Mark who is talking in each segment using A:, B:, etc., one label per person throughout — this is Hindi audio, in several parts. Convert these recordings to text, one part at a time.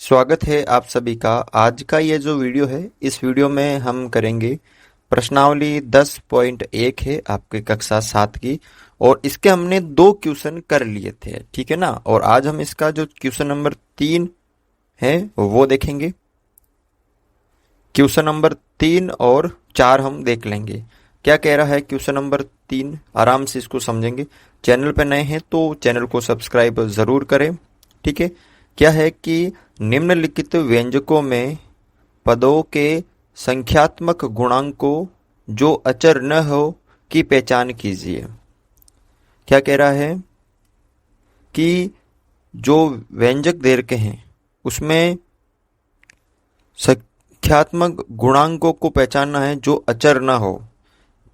A: स्वागत है आप सभी का। आज का ये जो वीडियो है, इस वीडियो में हम करेंगे प्रश्नावली 10.1 है आपके कक्षा 7 की, और इसके हमने 2 क्वेश्चन कर लिए थे, ठीक है ना। और आज हम इसका जो क्वेश्चन नंबर 3 है वो देखेंगे। क्वेश्चन नंबर 3 और 4 हम देख लेंगे। क्या कह रहा है क्वेश्चन नंबर 3, आराम से इसको समझेंगे। चैनल पर नए हैं तो चैनल को सब्सक्राइब जरूर करें, ठीक है। क्या है कि निम्नलिखित व्यंजकों में पदों के संख्यात्मक गुणांकों जो अचर न हो की पहचान कीजिए। क्या कह रहा है कि जो व्यंजक दे रखे हैं उसमें संख्यात्मक गुणांकों को पहचानना है जो अचर न हो,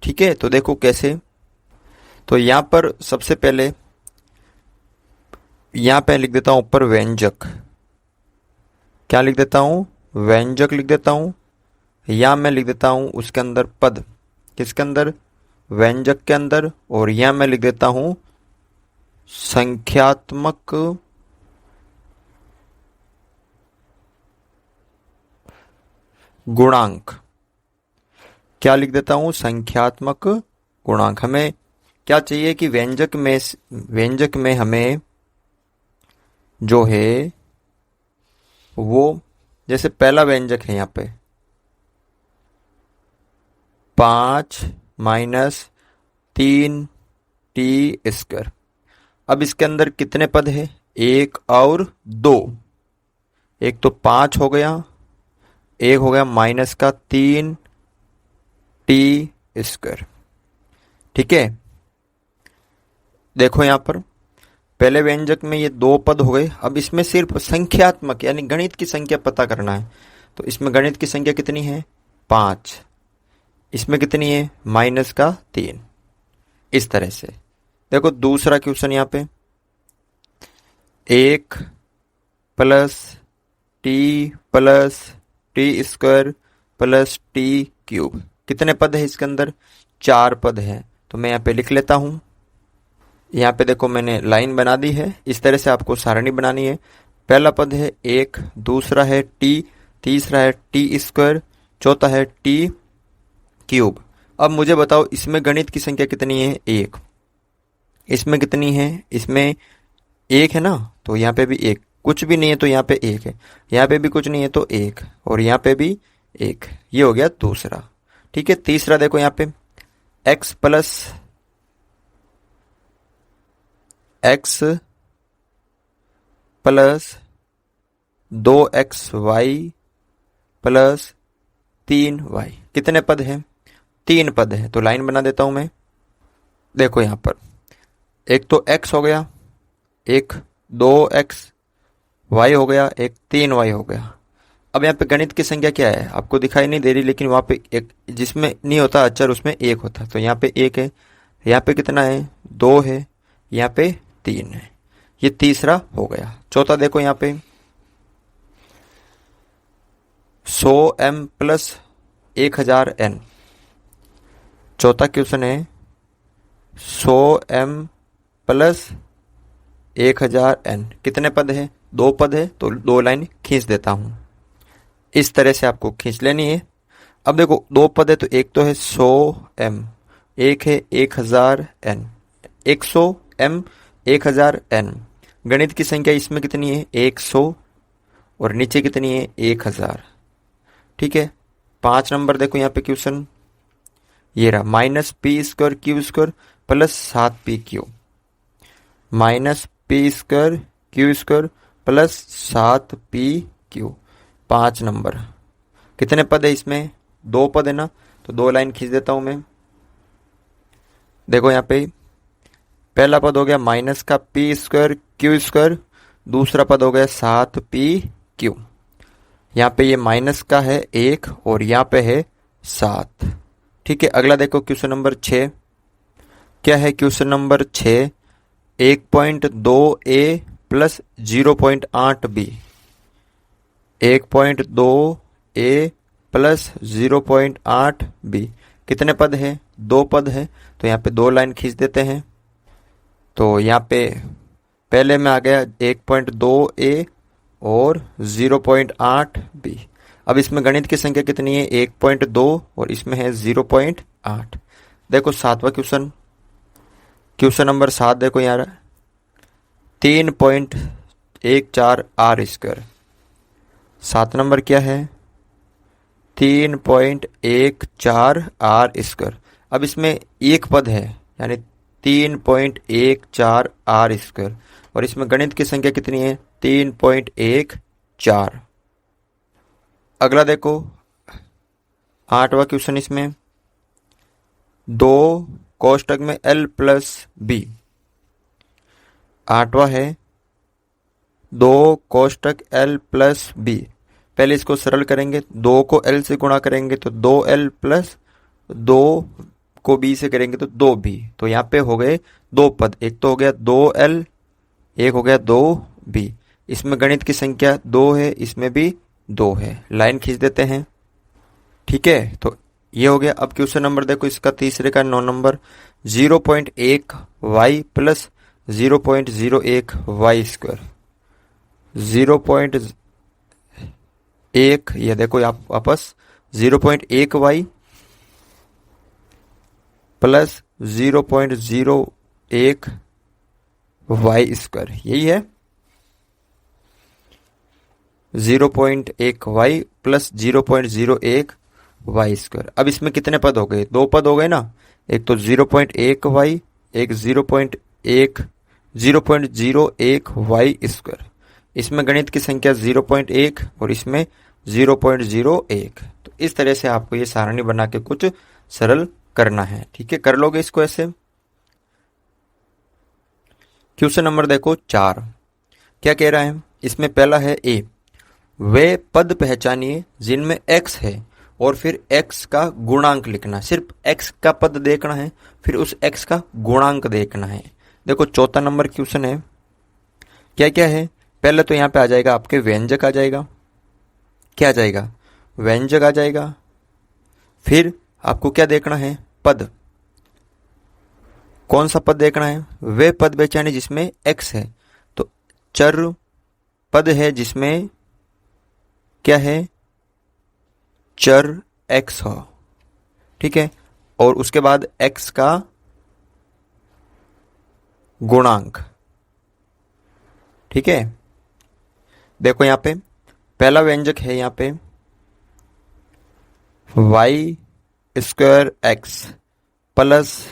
A: ठीक है। तो देखो कैसे। तो यहां पर सबसे पहले यहां पे लिख देता हूं ऊपर व्यंजक। क्या लिख देता हूं? व्यंजक लिख देता हूं। यहां मैं लिख देता हूं उसके अंदर पद। किसके अंदर? व्यंजक के अंदर। और यहां मैं लिख देता हूं संख्यात्मक गुणांक। क्या लिख देता हूं? संख्यात्मक गुणांक। हमें क्या चाहिए कि व्यंजक में हमें जो है वो, जैसे पहला व्यंजक है यहाँ पे 5 - 3t²। अब इसके अंदर कितने पद है? 1 और 2। एक तो 5 हो गया, एक हो गया माइनस का 3t², ठीक है। देखो यहां पर पहले व्यंजक में ये 2 पद हो गए। अब इसमें सिर्फ संख्यात्मक यानी गणित की संख्या पता करना है। तो इसमें गणित की संख्या कितनी है? 5। इसमें कितनी है? -3। इस तरह से देखो दूसरा क्वेश्चन यहाँ पे 1 + t + t² कितने पद है इसके अंदर? 4 पद है। तो मैं यहाँ पे लिख लेता हूं। यहाँ पे देखो मैंने लाइन बना दी है। इस तरह से आपको सारणी बनानी है। पहला पद है 1, दूसरा है t, तीसरा है t², चौथा है t³। अब मुझे बताओ इसमें गणित की संख्या कितनी है? 1। इसमें कितनी है? इसमें 1 है ना, तो यहाँ पे भी 1। कुछ भी नहीं है तो यहाँ पे 1 है। यहाँ पे भी कुछ नहीं है तो 1, और यहाँ पे भी 1। ये हो गया दूसरा, ठीक है। तीसरा देखो यहाँ पे x + x + 2xy + 3y कितने पद हैं? 3 पद है। तो लाइन बना देता हूं मैं। देखो यहां पर एक तो x हो गया, एक 2xy हो गया, एक 3y हो गया। अब यहाँ पे गणित की संख्या क्या है आपको दिखाई नहीं दे रही, लेकिन वहां पे एक जिसमें नहीं होता अचर उसमें 1 होता। तो यहाँ पे 1 है, यहाँ पे कितना है? 2 है, यहाँ पे 3 है। ये तीसरा हो गया। चौथा देखो यहाँ पे 100m + 1000n। चौथा क्वेश्चन है 100m + 1000n कितने पद है? 2 पद है। तो 2 लाइन खींच देता हूं। इस तरह से आपको खींच लेनी है। अब देखो 2 पद है तो एक तो है 100m, एक है 1000n। 100m 1000n। गणित की संख्या इसमें कितनी है? 100, और नीचे कितनी है? 1000, ठीक है। 5 नंबर देखो यहाँ पे क्वेश्चन ये रहा -p² q² + 7pq। -p² q² + 7pq 5 number. कितने पद है इसमें? 2 पद है ना, तो 2 लाइन खींच देता हूं मैं। देखो यहाँ पे पहला पद हो गया -p² q², दूसरा पद हो गया 7pq। यहाँ पे ये माइनस का है 1, और यहाँ पे है 7, ठीक है। अगला देखो क्वेश्चन नंबर 6। क्या है question number 6? 1.2a + 0.8b। 1.2a + 0.8b कितने पद है? 2 पद है। तो यहाँ पे 2 लाइन खींच देते हैं। तो यहाँ पे पहले में आ गया 1.2a और 0.8 बी। अब इसमें गणित की संख्या कितनी है? 1.2 और इसमें है 0.8। देखो सातवां क्वेश्चन, क्वेश्चन नंबर 7 देखो यार, 3.14 आर स्क्वायर। 7 नंबर क्या है? 3.14 आर स्क्वायर। अब इसमें एक पद है यानी 3.14 आर स्क्वायर और इसमें गणित की संख्या कितनी है? 3.14। अगला देखो 8वां क्वेश्चन, इसमें 2 कोष्टक में l प्लस बी। 8वां है 2 कोष्टक l प्लस बी। पहले इसको सरल करेंगे, 2 को l से गुणा करेंगे तो 2l प्लस 2 को b से करेंगे तो 2b। तो यहाँ पे हो गए 2 पद, एक तो हो गया 2l, एक हो गया 2b। इसमें गणित की संख्या 2 है, इसमें भी 2 है। लाइन खींच देते हैं, ठीक है। तो ये हो गया। अब क्वेश्चन नंबर देखो इसका तीसरे का 9 number, 0.1 y plus 0.01 y square. 0.1 ये देखो आप वापस 0.1 y प्लस 0.01 वाई स्क्वायर, यही है 0.1 y प्लस 0.01 वाई स्क्वायर। अब इसमें कितने पद हो गए? 2 पद हो गए ना, एक तो 0.1 y, एक 0.01 वाई स्क्वायर। इसमें गणित की संख्या 0.1 और इसमें 0.01। तो इस तरह से आपको ये सारणी बना के कुछ सरल करना है, ठीक है। कर लोगे इसको ऐसे। क्वेश्चन नंबर देखो 4, क्या कह रहा है? इसमें पहला है ए, वे पद पहचानिए जिनमें x है और फिर x का गुणांक लिखना। सिर्फ x का पद देखना है, फिर उस x का गुणांक देखना है। देखो चौथा नंबर क्वेश्चन है, क्या क्या है? पहले तो यहाँ पे आ जाएगा आपके व्यंजक आ जाएगा। क्या आ जाएगा? व्यंजक आ जाएगा। फिर आपको क्या देखना है? पद। कौन सा पद देखना है? वे पद पहचानिए जिसमें x है, तो चर पद है जिसमें क्या है? चर x हो, ठीक है। और उसके बाद x का गुणांक, ठीक है। देखो यहाँ पे पहला व्यंजक है यहाँ पे y square x plus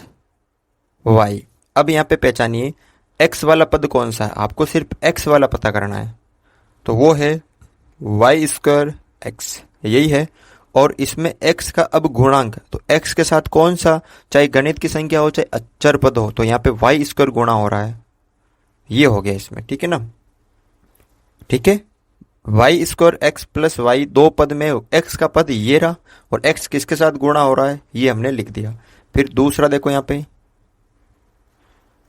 A: y। अब यहाँ पे पहचानिए x वाला पद कौन सा है, आपको सिर्फ x वाला पता करना है, तो वो है y स्क्वायर x, यही है। और इसमें x का अब गुणांक, तो x के साथ कौन सा, चाहे गणित की संख्या हो चाहे अचर पद हो, तो यहाँ पे y स्क्वायर गुणा हो रहा है, ये हो गया इसमें, ठीक है ना। ठीक है, y square x plus y, 2 पद में x का पद ये रहा और x किसके साथ गुणा हो रहा है, ये हमने लिख दिया। फिर दूसरा देखो यहाँ पे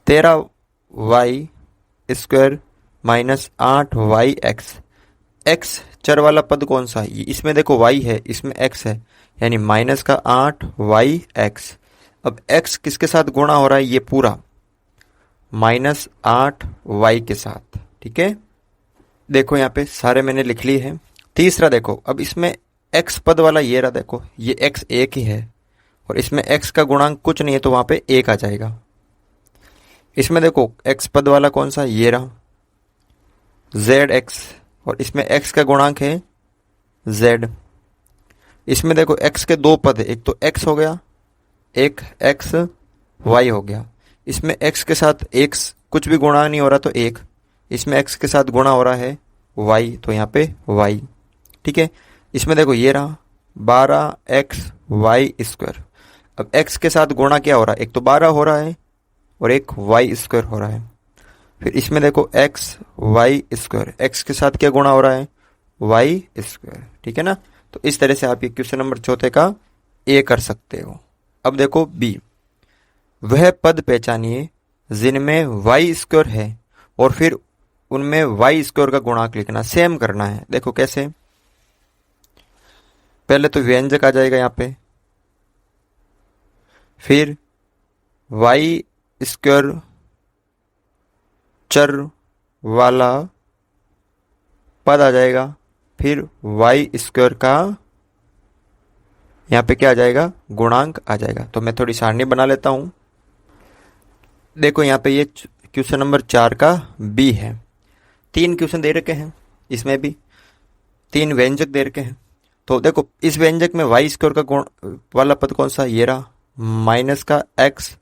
A: 13y square minus 8y x चर वाला पद कौन सा है, इसमें देखो y है, इसमें x है, यानी माइनस का 8y। अब x किसके साथ गुणा हो रहा है, ये पूरा माइनस 8y के साथ, ठीक है। देखो यहाँ पे सारे मैंने लिख लिए हैं। तीसरा देखो, अब इसमें x पद वाला ये रहा, देखो ये x एक ही है और इसमें x का गुणांक कुछ नहीं है, तो वहां पे 1 आ जाएगा। इसमें देखो x पद वाला कौन सा, ये रहा zx और इसमें x का गुणांक है z। इसमें देखो x के 2 पद है, एक तो x हो गया, एक x y हो गया। इसमें x के साथ x कुछ भी गुणा नहीं हो रहा तो 1, इसमें x के साथ गुणा हो रहा है y, तो यहाँ पे y, ठीक है। इसमें देखो ये रहा 12xy स्क्वायर। अब x के साथ गुणा क्या हो रहा है, एक तो 12 हो रहा है और एक y स्क्वायर हो रहा है। फिर इसमें देखो x y स्क्वायर, x के साथ क्या गुणा हो रहा है, y स्क्वायर, ठीक है ना। तो इस तरह से आप ये क्वेश्चन नंबर 4 का ए कर सकते हो। अब देखो बी, वह पद पहचानिए जिनमें y स्क्वायर है और फिर उनमें y स्क्वायर का गुणांक लिखना, सेम करना है। देखो कैसे, पहले तो व्यंजक आ जाएगा यहाँ पे, फिर y स्क्वायर चर वाला पद आ जाएगा, फिर वाई स्क्वायर का यहाँ पे क्या आ जाएगा, गुणांक आ जाएगा। तो मैं थोड़ी सारणी बना लेता हूँ। देखो यहाँ पे ये क्वेश्चन नंबर 4 का बी है। 3 क्वेश्चन दे रखे हैं, इसमें भी 3 व्यंजक दे रखे हैं। तो देखो इस व्यंजक में वाई स्क्वायर का गुण वाला पद कौन सा, ये रहा, माइनस का एक्स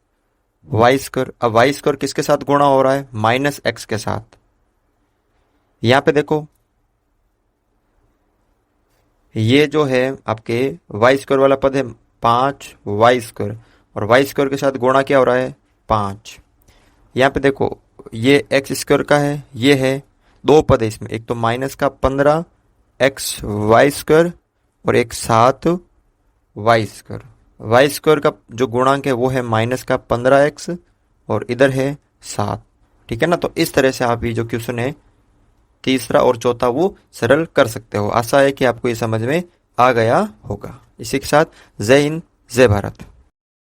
A: वाई स्क्वायर। अब वाई स्क्वायर किसके साथ गुणा हो रहा है, माइनस एक्स के साथ। यहाँ पे देखो ये जो है आपके वाई स्क्वायर वाला पद है 5 वाई स्क्वायर, और वाई स्क्वायर के साथ गुणा क्या हो रहा है, 5। यहाँ पे देखो ये एक्स स्क्वायर का है, ये है, 2 पद है इसमें, एक तो माइनस का 15 एक्स वाई स्क्वायर और एक 7 वाई स्क्वायर। वाई स्क्वायर का जो गुणांक है वो है माइनस का 15x और इधर है 7। ठीक है ना। तो इस तरह से आप ये जो क्वेश्चन है तीसरा और चौथा वो सरल कर सकते हो। आशा है कि आपको ये समझ में आ गया होगा। इसी के साथ जय हिंद, जय भारत।